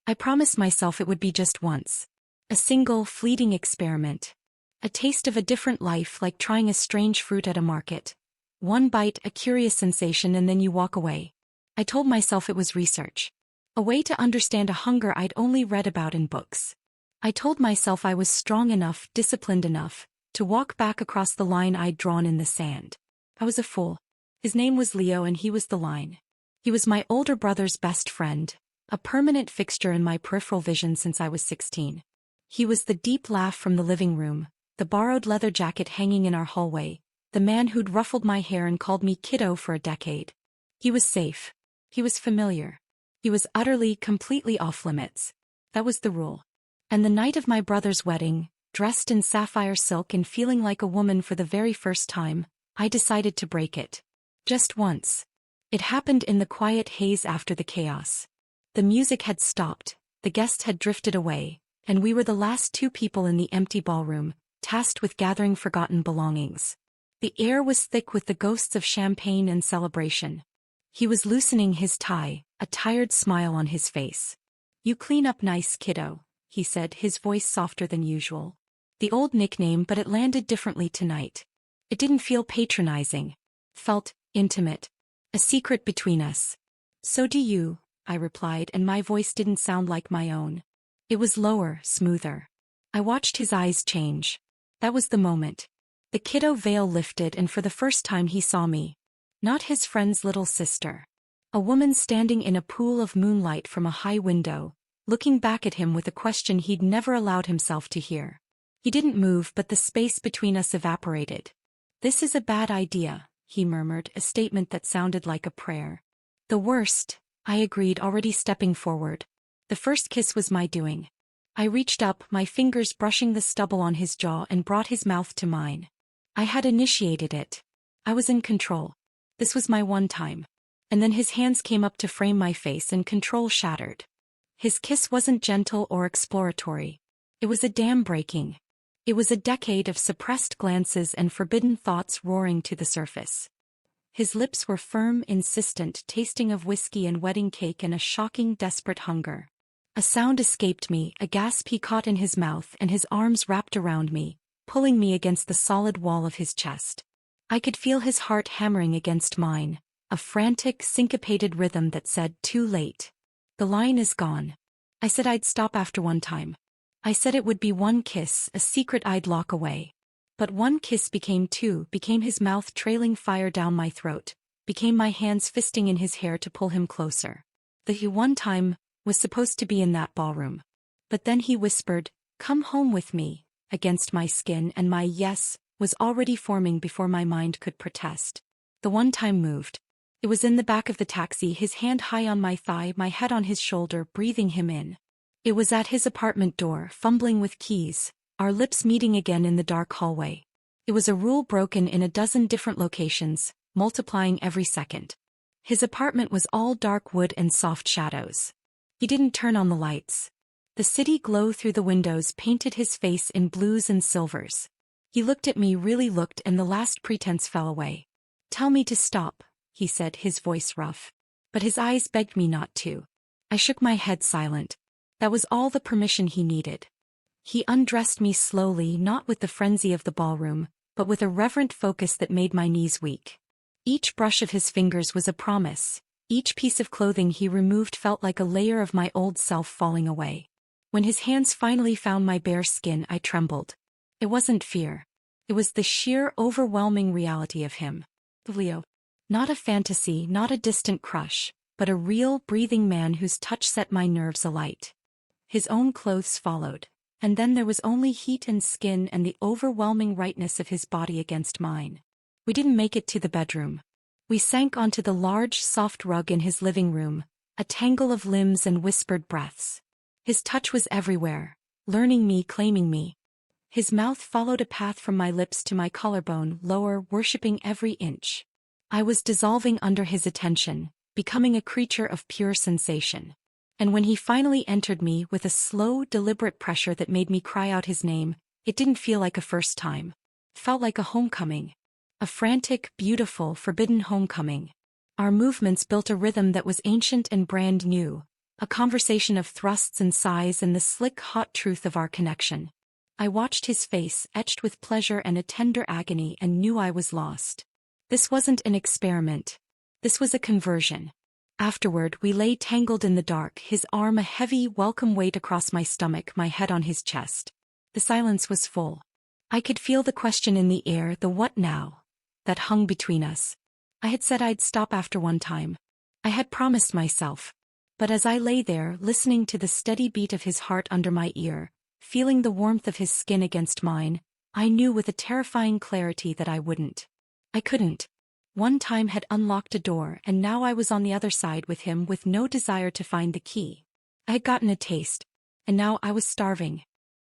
I promised myself it would be just once. A single, fleeting experiment. A taste of a different life, like trying a strange fruit at a market. One bite, a curious sensation, and then you walk away. I told myself it was research. A way to understand a hunger I'd only read about in books. I told myself I was strong enough, disciplined enough, to walk back across the line I'd drawn in the sand. I was a fool. His name was Leo and he was the line. He was my older brother's best friend, a permanent fixture in my peripheral vision since I was 16. He was the deep laugh from the living room, the borrowed leather jacket hanging in our hallway, the man who'd ruffled my hair and called me kiddo for a decade. He was safe. He was familiar. He was utterly, completely off limits. That was the rule. And the night of my brother's wedding, dressed in sapphire silk and feeling like a woman for the very first time, I decided to break it. Just once. It happened in the quiet haze after the chaos. The music had stopped, the guests had drifted away, and we were the last two people in the empty ballroom, tasked with gathering forgotten belongings. The air was thick with the ghosts of champagne and celebration. He was loosening his tie, a tired smile on his face. "You clean up nice, kiddo," he said, his voice softer than usual. The old nickname, but it landed differently tonight. It didn't feel patronizing. Felt intimate. A secret between us. "So do you," I replied, and my voice didn't sound like my own. It was lower, smoother. I watched his eyes change. That was the moment. The kiddo veil lifted, and for the first time he saw me. Not his friend's little sister. A woman standing in a pool of moonlight from a high window, looking back at him with a question he'd never allowed himself to hear. He didn't move, but the space between us evaporated. "This is a bad idea," he murmured, a statement that sounded like a prayer. "The worst," I agreed, already stepping forward. The first kiss was my doing. I reached up, my fingers brushing the stubble on his jaw, and brought his mouth to mine. I had initiated it. I was in control. This was my one time. And then his hands came up to frame my face and control shattered. His kiss wasn't gentle or exploratory. It was a dam breaking. It was a decade of suppressed glances and forbidden thoughts roaring to the surface. His lips were firm, insistent, tasting of whiskey and wedding cake and a shocking, desperate hunger. A sound escaped me, a gasp he caught in his mouth, and his arms wrapped around me, pulling me against the solid wall of his chest. I could feel his heart hammering against mine, a frantic, syncopated rhythm that said, "Too late. The line is gone." I said I'd stop after one time. I said it would be one kiss, a secret I'd lock away. But one kiss became two, became his mouth trailing fire down my throat, became my hands fisting in his hair to pull him closer. The one time was supposed to be in that ballroom. But then he whispered, "Come home with me," against my skin, and my yes was already forming before my mind could protest. The one time moved. It was in the back of the taxi, his hand high on my thigh, my head on his shoulder, breathing him in. It was at his apartment door, fumbling with keys, our lips meeting again in the dark hallway. It was a rule broken in a dozen different locations, multiplying every second. His apartment was all dark wood and soft shadows. He didn't turn on the lights. The city glow through the windows painted his face in blues and silvers. He looked at me, really looked, and the last pretense fell away. "Tell me to stop," he said, his voice rough. But his eyes begged me not to. I shook my head, silent. That was all the permission he needed. He undressed me slowly, not with the frenzy of the ballroom, but with a reverent focus that made my knees weak. Each brush of his fingers was a promise. Each piece of clothing he removed felt like a layer of my old self falling away. When his hands finally found my bare skin, I trembled. It wasn't fear. It was the sheer, overwhelming reality of him. Leo. Not a fantasy, not a distant crush, but a real, breathing man whose touch set my nerves alight. His own clothes followed, and then there was only heat and skin and the overwhelming rightness of his body against mine. We didn't make it to the bedroom. We sank onto the large, soft rug in his living room, a tangle of limbs and whispered breaths. His touch was everywhere, learning me, claiming me. His mouth followed a path from my lips to my collarbone, lower, worshipping every inch. I was dissolving under his attention, becoming a creature of pure sensation. And when he finally entered me with a slow, deliberate pressure that made me cry out his name, it didn't feel like a first time. It felt like a homecoming. A frantic, beautiful, forbidden homecoming. Our movements built a rhythm that was ancient and brand new, A conversation of thrusts and sighs and the slick, hot truth of our connection. I watched his face, etched with pleasure and a tender agony, and knew I was lost. This wasn't an experiment. This was a conversion. Afterward, we lay tangled in the dark, his arm a heavy, welcome weight across my stomach, my head on his chest. The silence was full. I could feel the question in the air, the what now, that hung between us. I had said I'd stop after one time. I had promised myself. But as I lay there, listening to the steady beat of his heart under my ear, feeling the warmth of his skin against mine, I knew with a terrifying clarity that I wouldn't. I couldn't. One time had unlocked a door, and now I was on the other side with him with no desire to find the key. I had gotten a taste, and now I was starving.